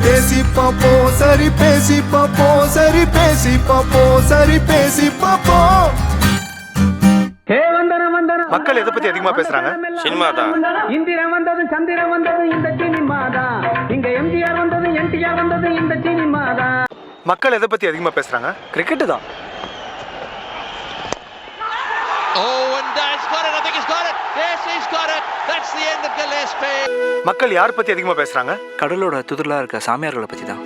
பேசி பாப்போம் சரி பேசி பாப்போம் சரி பேசி பாப்போம் சரி பேசி பாப்போம். மக்கள் எதை பத்தி அதிகமா பேசுறாங்க? சினிமா தான். இந்திரன் வந்தது சந்திரன் வந்தது இந்த சினிமா தான். இங்க எம்ஜிஆர் வந்தது என்டிஆர் வந்தது இந்த சினிமா தான். மக்கள் எதை பத்தி அதிகமா பேசுறாங்க? கிரிக்கெட் தான். மக்கள் யார் பத்தி அதிகமா பேசுறாங்க? கடலோட துதிரலா இருக்க சாமியார்களை பத்தி தான்.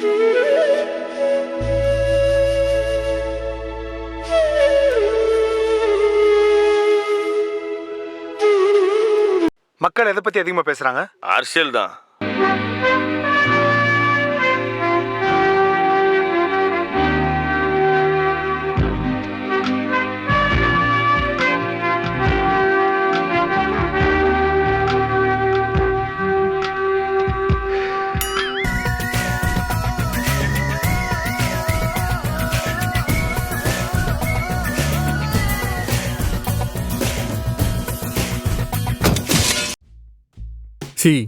மக்கள் எதை பத்தி அதிகமா பேசுறாங்க? அரசியல் தான்.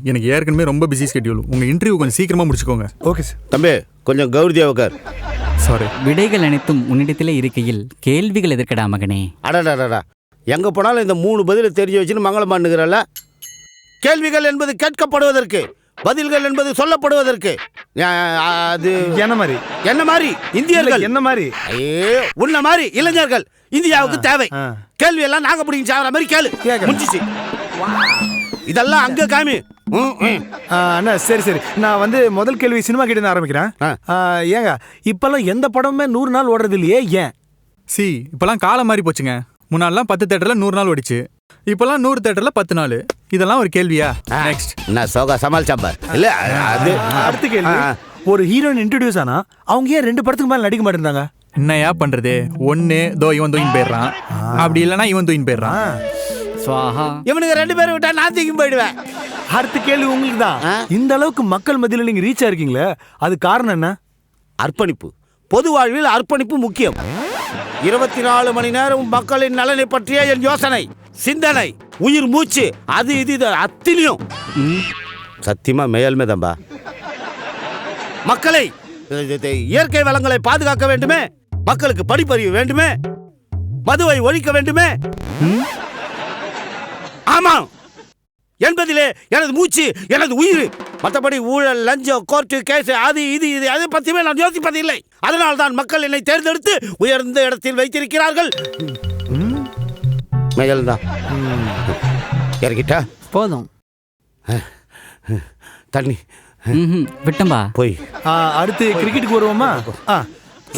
எனக்கு ஏற்கனவே ரொம்ப பிஸி ஸ்கெட்யூல். உங்க இன்டர்வியூ கொஞ்சம் சீக்கிரமா முடிச்சுக்கோங்க. Okay sir. தம்பி கொஞ்சம் கௌரதியா உட்கார். சாரி. விடைகள் அனைத்தும் உன்னிடத்திலே இருக்கையில் கேள்விகள் எதற்கடா மகனே? அடடா எங்க போனாலும் இந்த 3 பதில தெரிஞ்சு வச்சுன்னு மங்களம் பண்ணுகிறல்ல. கேள்விகள் என்பது கேட்கப்படுவதற்கு, பதில்கள் என்பது சொல்லப்படுவதற்கு. அது என்ன மாதிரி? என்ன மாதிரி இந்தியர்கள்? என்ன மாதிரி? உன்ன மாதிரி இளைஞர்கள் இந்தியாவுக்கு தேவை. கேள்வி எல்லாம் நாங்க பிடிங்க சாவற மாதிரி கேளு. முடிஞ்சிச்சு. இதெல்லாம் அங்க காமி. அண்ணா சரி நான் வந்து முதல் கேள்வி சினிமா கிட்ட ஆரம்பிக்கிறேன். ஏங்க இப்பெல்லாம் எந்த படமுமே 100 நாள் ஓடுறது இல்லையே, ஏன்? இப்பெல்லாம் காலம் மாறி போச்சுங்க. முன்னாடிலாம் 10 தேட்டர்ல 100 நாள் ஓடிச்சு. இப்பெல்லாம் 100 தேட்டர்ல 10 நாள். இதெல்லாம் ஒரு கேள்வியா? நெக்ஸ்ட் நான் சோகா சமாளிச்சாம்பார். இல்ல அது அடுத்த கேள்வி. ஒரு ஹீரோயின் இன்ட்ரோடியூஸ் ஆனா அவங்க ஏன் 2 படத்துக்கு மேல நடிக்க மாட்டேங்கிறாங்க? என்னையா பண்றது? ஒன்னு இவன் தூயின் போயிடுறான், அப்படி இல்லைன்னா இவன் தூயின் போயிடுறான். இவனுக்கு 2 பேரும் விட்டா நான் தூக்கி போயிடுவேன். அடுத்த கேள்வி உங்களுக்கு தான். இந்த அளவுக்கு மக்கள் மத்தியில நீங்க ரீச் ஆயிருக்கீங்களே, அது காரணம் என்ன? அர்ப்பணிப்பு. பொது வாழ்வில் அர்ப்பணிப்பு முக்கியம். 24 மணி நேரம் மக்களின் நலனை பற்றிய என் யோசனை, சிந்தனை, உயிர் மூச்சு, அது இது அத்தினியும் சத்தியமா மேல்மே தம்பா. மக்களை இயற்கை வளங்களை பாதுகாக்க வேண்டுமே, மக்களுக்கு படிப்பறிவு வேண்டுமே, மதுவை ஒழிக்க வேண்டுமே. ஆமா என்பதிலே எனது மூச்சு, எனது உயிர். மற்றபடி ஊழல், லஞ்சம், கோர்ட்டு கேஸ், அது இது அதை பற்றியுமே நான் யோசிப்பதில்லை. அதனால் தான் மக்கள் என்னை தேர்ந்தெடுத்து உயர்ந்த இடத்தில் வைத்திருக்கிறார்கள். மேல்தான் இறக்கிட்டா போதும். தண்ணி விட்டம்பா போய். அடுத்து கிரிக்கெட்டுக்கு வருவோமா?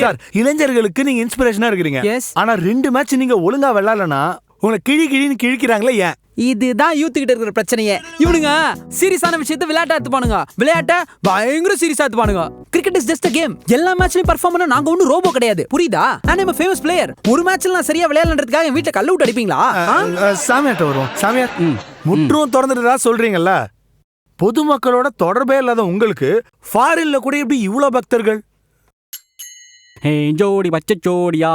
சார், இளைஞர்களுக்கு நீங்க இன்ஸ்பிரேஷனா இருக்கிறீங்க. ஆனா 2 மேட்ச் நீங்க ஒழுங்கா விளையாடலனா உங்களை கிழின்னு கிழிக்கிறாங்களே, ஏன்? இதுதான் யூத் கிட்ட இருக்கிற பிரச்சனையே. இவனுங்க சீரியஸான விஷயத்தை விளையாட்டா எடுத்துப்பானுங்க, விளையாட்ட பயங்கர சீரியஸா எடுத்துப்பானுங்க. Cricket is just a game. எல்லா மேட்ச்லயும் பெர்ஃபார்ம் பண்ண நாங்க ஒன்னும் ரோபோ கிடையாது, புரியுதா? நான் ஒரு ஃபேமஸ் பிளேயர். ஒரு மேட்ச்ல நான் சரியா விளையாடலன்றதுக்காக என் வீட்ல கல்ல விட்டு அடிப்பீங்களா? சாமியார்ட்ட வருவோம். சாமியார், முற்றும் திறந்துட்டதா சொல்றீங்கல்ல, பொதுமக்களோட தொடர்பே இல்லாத உங்களுக்கு ஃபாரின்ல கூட எப்படி இவ்வளவு பக்தர்கள்? ஹே ஜோடி பச்சச்சோடியா,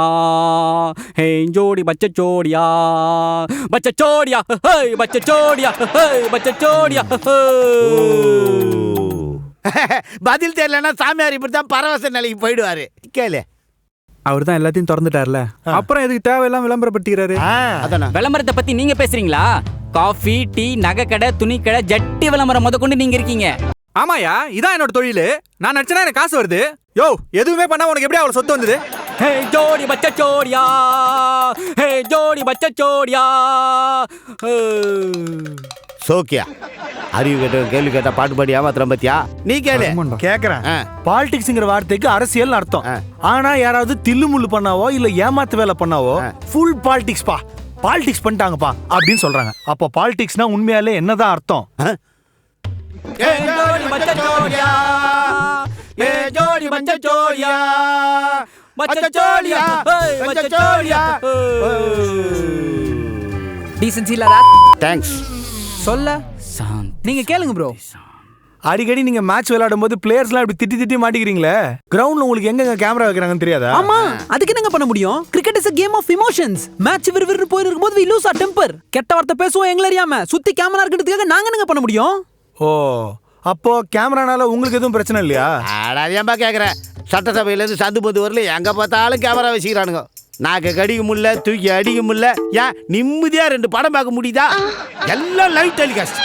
ஹே ஜோடி பச்சச்சோடியா, பச்சச்சோடியா, ஹே பச்சச்சோடியா, ஹே பச்சச்சோடியா. பதில் தெரியலன்னா சாமியார் இப்படித்தான் பரவச நிலைக்கு போயிடுவாரு. கேளு. அவர் தான் எல்லாத்தையும் திறந்துட்டார்ல, அப்புறம் எதுக்கு தேவையெல்லாம் விளம்பரப்படுத்திக்கிறாரு? விளம்பரத்தை பத்தி நீங்க பேசுறீங்களா? காஃபி, டீ, நகை கடை, துணி கடை, ஜட்டி விளம்பரம் முத கொண்டு நீங்க இருக்கீங்க. ஆமாயா, இதான் என்னோட தொழில். நான் நடிச்சனா எனக்கு காசு வருது. யோ, எதுவுமே பண்ணா உனக்கு எப்படி அவ்வளவு சொத்து வந்தது? ஹே ஜோடி பச்சச்சோடியா, ஹே ஜோடி பச்சச்சோடியா. சோக்கியா அறிவு கேட்ட கேள்வி கேட்டா பாட்டு பாடி ஏமாத்திரம் பத்தியா? நீ கேளு. கேக்குறேன். பாலிடிக்ஸ்ங்கிற வார்த்தைக்கு அரசியல் அர்த்தம். ஆனா யாராவது தில்லுமுள்ளு பண்ணாவோ இல்ல ஏமாத்து வேலை பண்ணாவோ ஃபுல் பாலிடிக்ஸ் பா, பாலிடிக்ஸ் பண்ணிட்டாங்கப்பா அப்படின்னு சொல்றாங்க. அப்ப பாலிடிக்ஸ்னா உண்மையாலே என்னதான் அர்த்தம்? ஹே ஜோடி பச்சச்சோடியா, ஹே ஜோடி பச்சச்சோடியா, பச்சச்சோடியா, ஹே பச்சச்சோடியா. டீசன்சி இல்லடா. தேங்க்ஸ். சொல்ல நீங்க கேளுங்க ப்ரோ. அடிக்கடி நீங்க மேட்ச் விளையாடும் போது பிளேயர்ஸ்லாம் இப்படி திட்டி மாட்டிக்கிறீங்களே, கிரவுண்ட்ல உங்களுக்கு எங்க கேமரா வைக்கிறாங்கன்னு தெரியாதா? ஆமா, அதுக்கு என்னங்க பண்ண முடியும்? Cricket is a game of emotions. Match விறுவிறு போய் இருக்கும்போது we lose our temper. கெட்ட வார்த்தை பேசுவோம் எங்கள அறியாம. சுத்தி கேமரா இருக்கிறதுக்காக நாங்க என்னங்க பண்ண முடியும்? ஓ, அப்போ கேமரானால உங்களுக்கு எதுவும் பிரச்சனை இல்லையா? ஏன்பா கேட்குறேன், சட்டசபையிலேருந்து சந்து பொந்து வரல எங்கே பார்த்தாலும் கேமரா வச்சுக்கிறானுங்க. நாக்கு கடிக்க முடியல, தூக்கி அடிக்க முடியல. ஏன் நிம்மதியாக 2 படம் பார்க்க முடியுதா? எல்லாம் லைவ் டெலிகாஸ்ட்.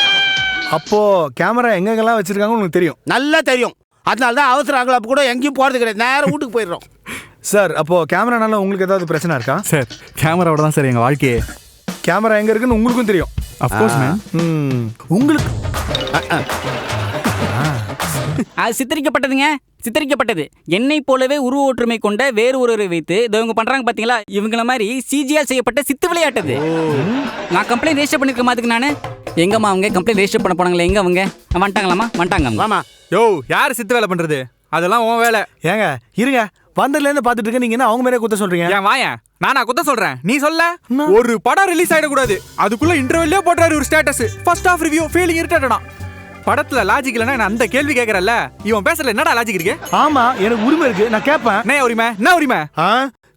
அப்போ கேமரா எங்கெங்கெல்லாம் வச்சிருக்காங்க உங்களுக்கு தெரியும்? நல்லா தெரியும். அதனால தான் அவசரம் அப்போ கூட எங்கேயும் போகிறது கிடையாது, நேரம் வீட்டுக்கு போயிடுறோம். சார் அப்போ கேமரானால உங்களுக்கு ஏதாவது பிரச்சனை இருக்கா? சார் கேமராவோட தான் சார் எங்கள் வாழ்க்கையே. கேமரா எங்க இருக்குன்னு உங்களுக்கும் தெரியும். Of course ma'am. உங்களுக்கு அது சித்தரிக்கப்பட்டதுங்க, சித்தரிக்கப்பட்டது. என்னை போலவே உருவ ஒற்றுமை கொண்ட வேறு ஒருவரை வைத்து இவங்க பண்றாங்க பாத்தீங்களா, இவங்கள மாதிரி சிஜிஆர் செய்யப்பட்ட சித்து விளையாட்டது. நான் கம்ப்ளைண்ட் ரெஜிஸ்டர் பண்ணிருக்கேன் அதுக்கு. நானு எங்கம்மா அவங்க கம்ப்ளைண்ட் ரெஜிஸ்டர் பண்ண போனாங்களே, எங்க அவங்க வந்துட்டாங்களாமா? வந்துட்டாங்க அவங்க. ஆமா. யோ யார் சித்து வேலை பண்றது? அதெல்லாம் உன் வேலை. ஏங்க இருங்க, வந்ததுலேருந்து பார்த்துட்டு இருக்க, நீங்க என்ன அவங்க மேலே குத்த சொல்றீங்க? ஏன் வாயன், நானா குத்த சொல்றேன், நீ சொல்ல. ஒரு படம் ரிலீஸ் ஆயிடக்கூடாது, அதுக்குள்ள இன்டர்வெல்லே போட்டாரு ஒரு status. First half review feeling இரிட்டேட்டடா. படத்துல லாஜிக் இல்லைன்னா நான் அந்த கேள்வி கேட்கறல்ல, இவன் பேசல என்னடா லாஜிக் இருக்கு? ஆமா, எனக்கு உரிமை இருக்கு, நான் கேட்பேன். என்ன உரிமை? என்ன உரிமை?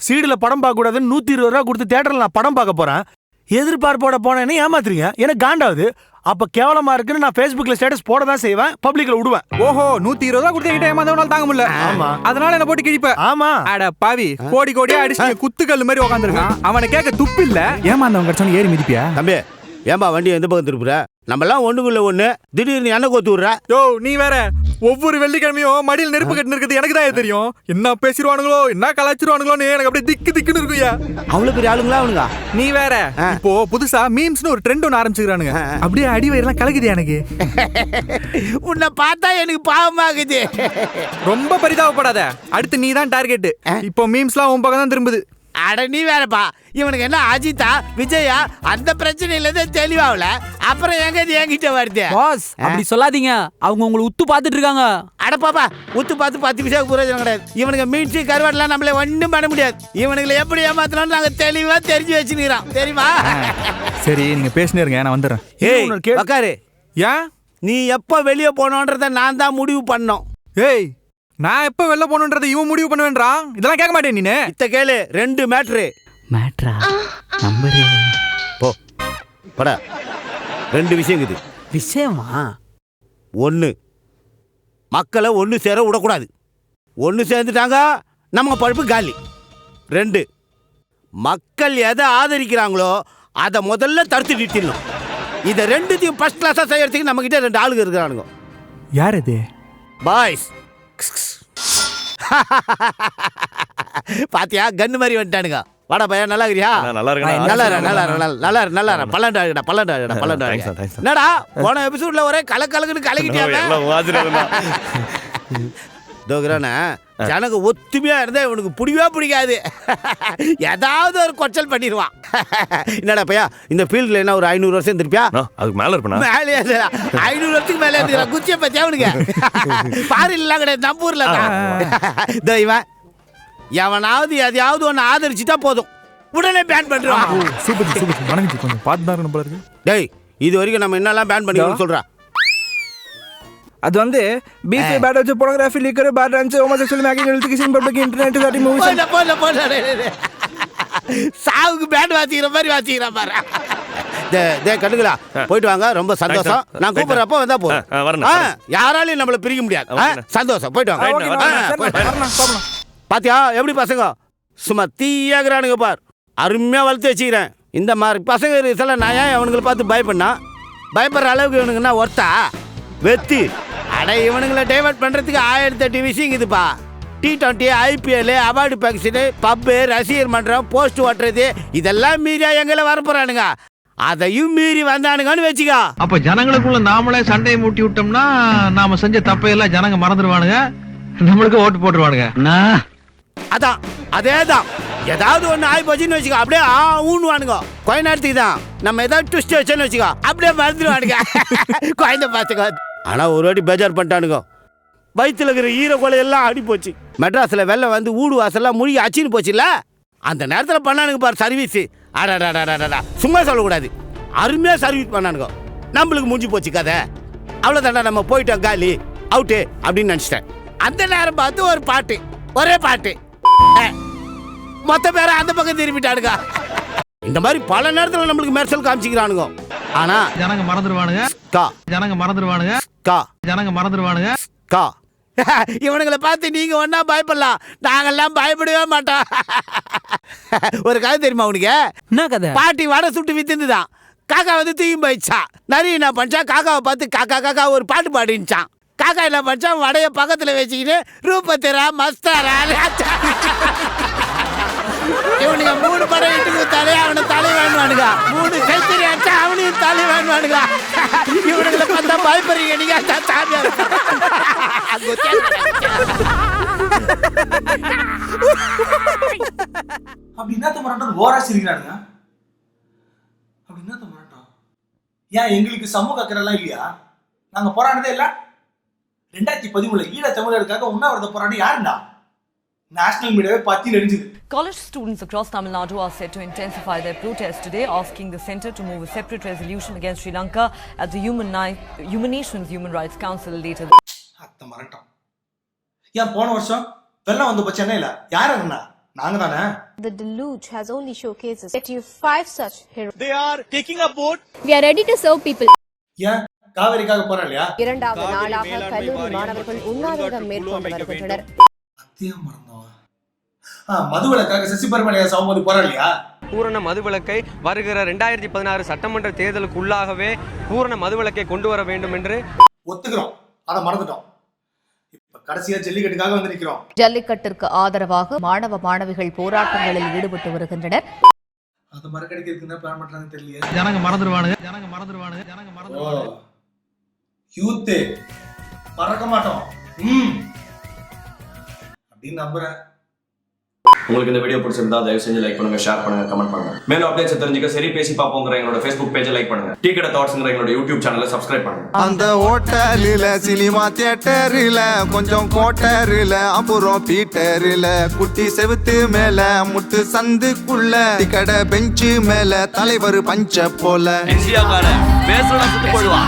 சீடுல படம் பார்க்க கூடாதுன்னு 120 ரூபா கொடுத்து தியேட்டர்ல நான் படம் பார்க்க போறேன். எதிர்பார்ப்போட போனேன்னு ஏமாத்துறீங்க, எனக்கு காண்டாவது. அப்ப கேவலமா இருக்குன்னு நான் Facebookல ஸ்டேட்டஸ் போட தான் செய்வேன், பப்ளிக்ல விடுவேன். ஓஹோ, 120 ரூபா கொடுத்து கிட்ட ஏமாந்தவனால தாங்க முடியல. ஆமா, அதனால என்ன போட்டு கிழிப்ப. ஆமா. அட பாவி, கோடி கோடியா அடிச்சு குத்துக்கல் மாதிரி உட்காந்துருக்கான். அவனை கேட்க துப்பு இல்ல, ஏமாந்தவன் கிடைச்சவன ஏறி மிதிப்பியா? தம்பி ஏன்பா வண்டி எந்த பக்கம் திருப்புற? நம்ம எல்லாம் ஒண்ணுக்குள்ள ஒண்ணு, திடீர்னு என்ன கோத்து விடுற? யோ நீ வேற, ஒவ்வொரு வெள்ளிக்கிழமையும் மடியில் நெருப்பு கட்டு இருக்குது எனக்கு தான் தெரியும். என்ன பேசிடுவானுங்களோ, என்ன கலாச்சிருவானுங்களோன்னு எனக்கு அப்படியே திக்கு திக்குன்னு இருக்குயா. அவ்வளவு பெரிய ஆளுங்களா அவனுங்க? நீ வேற, இப்போ புதுசா மீம்ஸ்னு ஒரு ட்ரெண்ட் ஒன்று ஆரம்பிச்சுக்கிறானுங்க. அப்படியே அடி வயிறெல்லாம் கலக்குது எனக்கு. உன்னை பார்த்தா எனக்கு பாவமாகுது. ரொம்ப பரிதாபப்படாத, அடுத்து நீ தான் டார்கெட். இப்போ மீம்ஸ்லாம் உன் பக்கம் தான் திரும்புது. அட நீ வேறப்பா, இவனுக்கு என்ன அஜித்தா விஜயா அந்த பிரச்சனையில தான் தெளிவாகல, அப்புறம் எங்க இது என்கிட்ட வருது? பாஸ் அப்படி சொல்லாதீங்க, அவங்க உங்களை உத்து பார்த்துட்டு இருக்காங்க. அட பாப்பா, உத்து பார்த்து 10 பைசா பிரயோஜனம் கிடையாது. இவனுக்கு மீன்ஸ் கருவாடெல்லாம் நம்மள ஒன்றும் பண்ண முடியாது. இவனுங்களை எப்படி ஏமாத்தணும்னு நாங்க தெளிவா தெரிஞ்சு வச்சுக்கிறோம், தெரியுமா? சரி நீங்க பேசினே இருங்க, நான் வந்துடுறேன். ஏய் உக்காரு. ஏன் நீ எப்போ வெளியே போனோன்றத நான் தான் முடிவு பண்ணோம். ஏய், நான் எப்ப வெளில போகணுன்றதை இவன் முடிவு பண்ணுவேன்றான். இதெல்லாம் கேட்க மாட்டேன் நீனு. இத்த கேளு, 2 மேட்ரு. மேட்ரா நம்பரு போ படா. 2 விஷயம் இருக்குது. விஷயமா? 1, மக்களை ஒன்று சேர விடக்கூடாது. ஒன்று சேர்ந்துட்டாங்க நம்ம பழுப்பு காலி. 2, மக்கள் எதை ஆதரிக்கிறாங்களோ அதை முதல்ல தடுத்து நிறுத்திடணும். இதை 2த்தையும் ஃபர்ஸ்ட் கிளாஸாக செய்யறதுக்கு நம்மக்கிட்ட 2 ஆளுங்க இருக்கிறானுங்க. யார் இது? பாய்ஸ். பாத்தியா, கன்னு மாதிரி வந்துட்டானுங்க. வாடா பையன், நல்லா இருக்கிறியா? நல்லா இருக்கு. என்னடா போன எபிசோட்ல ஒரே கலக்கலக்குன்னு கலக்கிட்டாங்க. தோக்குறானே ஜனங்க ஒத்துமையா இருந்தா இவனுக்கு பிடிக்கவே பிடிக்காது. ஏதாவது ஒரு கொச்சல் பண்ணிடுவான். என்னடா பையா, இந்த ஃபீல்ட்ல என்ன ஒரு 500 வருஷம் இருந்திருப்பியா? அதுக்கு மேல இருப்பேன். மேலே 500 வருஷத்துக்கு மேலே இருந்துக்கிறான். குச்சியை பத்தியா அவனுக்கு பாரிலாம் கிடையாது, நம்ம ஊர்ல தான். இவன் எவனாவது எதையாவது ஒன்று ஆதரிச்சுட்டா போதும், உடனே பேன் பண்றான். சூப்பர் சூப்பர், வணக்கம். கொஞ்சம் பார்த்து தான் இருக்கணும் போல இருக்கு. டேய், இது வரைக்கும் நம்ம என்னெல்லாம் பேன் பண்ணிக்கணும்னு சொல்றா? அது வந்து பீஃப் பேட் வச்சு pornography liquor ban dance homosexual making எலக்ட்ரிகேஷன் பப்ளிக் இன்டர்நெட் சாட்டி மூவிஸ். சாவுக்கு பேட் வாசிக்கிற மாதிரி வாசிக்கிறான் பாரு. டே கண்டுங்களா, போயிட்டு வாங்க, ரொம்ப சந்தோஷம். நான் கூப்பிடுறப்போ வந்தா போதும். யாராலையும் நம்மள பிரிக்க முடியாது. சந்தோஷம், போயிட்டு வாங்க. பாத்தியா எப்படி பசங்க சும்மா தீயாகிறானுங்க பார். அருமையா வளர்த்து வச்சுக்கிறேன். இந்த மாதிரி பசங்க சில நான் ஏன் அவனுங்களை பார்த்து பயப்படனா? பயப்படுற அளவுக்கு இவனுங்கன்னா ஒர்த்தா வெத்தி. அட இவனுங்களை டைவர்ட் பண்றதுக்கு 1008 விஷயம் இதுப்பா. T20, IPL, அவார்டு ஃபங்க்ஷனு, பப்பு, ரசிகர் மன்றம், போஸ்ட் ஓட்டுறது, இதெல்லாம் மீறியா எங்களை வரப்போறானுங்க. அதையும் மீறி வந்தானுங்கன்னு வச்சுக்கோ. அப்ப ஜனங்களுக்குள்ள நாமளே சண்டையை மூட்டி விட்டோம்னா நாம செஞ்ச தப்பையெல்லாம் ஜனங்க மறந்துடுவானுங்க, நம்மளுக்கு ஓட்டு போட்டுருவானுங்க. அதான் அதேதான். ஏதாவது ஒன்று ஆகி போச்சுன்னு வச்சுக்கோ, அப்படியே ஊன்னுவானுங்க. கொஞ்ச நேரத்துக்கு தான். நம்ம ஏதாவது ட்விஸ்ட் வச்சோன்னு வச்சுக்கோ, அப்படியே மறந்துடுவானுங்க. குழந்தை பார்த்துக்கோ. ஆனால் ஒரு வாட்டி பேஜார் பண்ணிட்டானுங்க. வயிற்றுல இருக்கிற ஈர கொலை எல்லாம் ஆடி போச்சு. மெட்ராஸில் வெள்ளம் வந்து ஊடு வாசல்லாம் முழுகி அச்சின்னு போச்சுல்ல, அந்த நேரத்தில் பண்ணானுங்க பாரு சர்வீஸ். அடாடாடாடாடா, சும்மா சொல்லக்கூடாது, அருமையாக சர்வீஸ் பண்ணானுங்க. நம்மளுக்கு முடிஞ்சு போச்சு கதை, அவ்வளோதாண்டா, நம்ம போயிட்டோம், காலி அவுட்டு அப்படின்னு நினச்சிட்டேன். அந்த நேரம் பார்த்து ஒரு பாட்டு, ஒரே பாட்டு, மொத்த பேரை அந்த பக்கம் திரும்பிட்டானுங்க. இந்த மாதிரி பல நேரத்தில் நம்மளுக்கு மெர்சல் காமிச்சிக்கிறானுங்க. ஆனா ஜனங்க மறந்துடுவானுங்க. கா ஜனங்க மறந்துடுவானுங்க கா ஜனங்க மறந்துடுவானுங்க கா இவனுங்களை பார்த்து நீங்க ஒன்னா பயப்படலாம், நாங்கெல்லாம் பயப்படவே மாட்டோம். ஒரு கதை தெரியுமா உனக்கு? என்ன கதை? பாட்டி வடை சுட்டு வித்துதான், காக்கா வந்து தூக்கி போயிடுச்சா. நிறைய என்ன பண்ணா, காக்காவை பார்த்து காக்கா காக்கா ஒரு பாட்டு பாடிச்சான். காக்கா என்ன பண்ணா, வடைய பக்கத்துல வச்சுக்கிட்டு ரூபத்திரா மஸ்தாரா இவனுங்க 3 படம் இட்டு கொடுத்தாலே அவனை தலை வேணுவானுங்க, 3 கைத்தறி அடிச்சா அவனையும் தலை வேணுவானுங்க. இவனுங்களை பார்த்தா பயப்படுறீங்க நீங்க. சாமியார் அப்படி என்ன மிரட்டம் ஓரா சிரிக்கிறானுங்க? அப்படி என்ன மிரட்டம்? ஏன் எங்களுக்கு சமூக அக்கறைலாம் இல்லையா? நாங்க போராடுறதே இல்ல. 2013 ஈழ தமிழருக்காக உண்ணாவிரத போராடி யாருண்டா? நேஷனல் மீடியாவே பத்தி நெறிஞ்சுது. College students across Tamil Nadu are set to intensify their protest today, asking the centre to move a separate resolution against Sri Lanka at the Human Nations Human Rights Council later. அத்த மிரட்டம். ஏன் போன வருஷம் வெள்ளம் வந்து சென்னையில யார் இருந்தா? நாங்க தானே. The deluge has only showcases that you 5 such heroes. They are taking a boat. We are ready to serve people. ஏன் காவேரிக்காக போறலையா? இரண்டாவது நாளாக கல்லூரி மாணவர்கள் உண்ணாவிரதம் மேற்கொண்டு வருகின்றனர். அத்தியம் மறந்தவா. மதுவிலக்காக சசிபெருமலையா சௌமதி போறலையா? பூரண மதுவிலக்கை வருகிற 2016 சட்டமன்ற தேர்தலுக்கு உள்ளாகவே பூரண மதுவிலக்கை கொண்டு வர வேண்டும் என்று ஒத்துக்கிறோம். அத மறந்துட்டோம். இப்ப கடைசியா ஜல்லிக்கட்டுக்காக வந்து நிக்கிறோம். ஜல்லிக்கட்டிற்கு ஆதரவாக மாணவ மாணவிகள் போராட்டங்களில் ஈடுபட்டு வருகின்றனர். அத மறக்கடிக்கிறதுக்கு என்ன பிளான் பண்றாங்கன்னு தெரியல. ஜனங்க மறந்துடுவானுங்க ஜனங்க மறந்துடுவானுங்க ஜனங்க மறந்துடுவானுங்க. யூத் மறக்க மாட்டோம் அப்படின்னு நம்புறேன். உங்களுக்கு இந்த வீடியோ பிடிச்சிருந்தா தயவு செஞ்சு லைக் பண்ணுங்க, ஷேர் பண்ணுங்க, கமெண்ட் பண்ணுங்க. மேலும் அப்டேட்ஸ் தெரிஞ்சுக்க சரி பேசி பாப்போங்கிற எங்களோட Facebook பேஜை லைக் பண்ணுங்க. டீ கடை தாட்ஸ்ங்கிற எங்களோட YouTube சேனலை சப்ஸ்கிரைப் பண்ணுங்க. அந்த ஹோட்டலில சினிமா தியேட்டரில கொஞ்சம் கோட்டரில அப்புறம் பீட்டரில குட்டி செவுத்து மேல முட்டு சந்துக்குள்ள கடை பெஞ்சு மேல தலைவர் பஞ்ச போல பேசுறா சுட்டு போடுவா.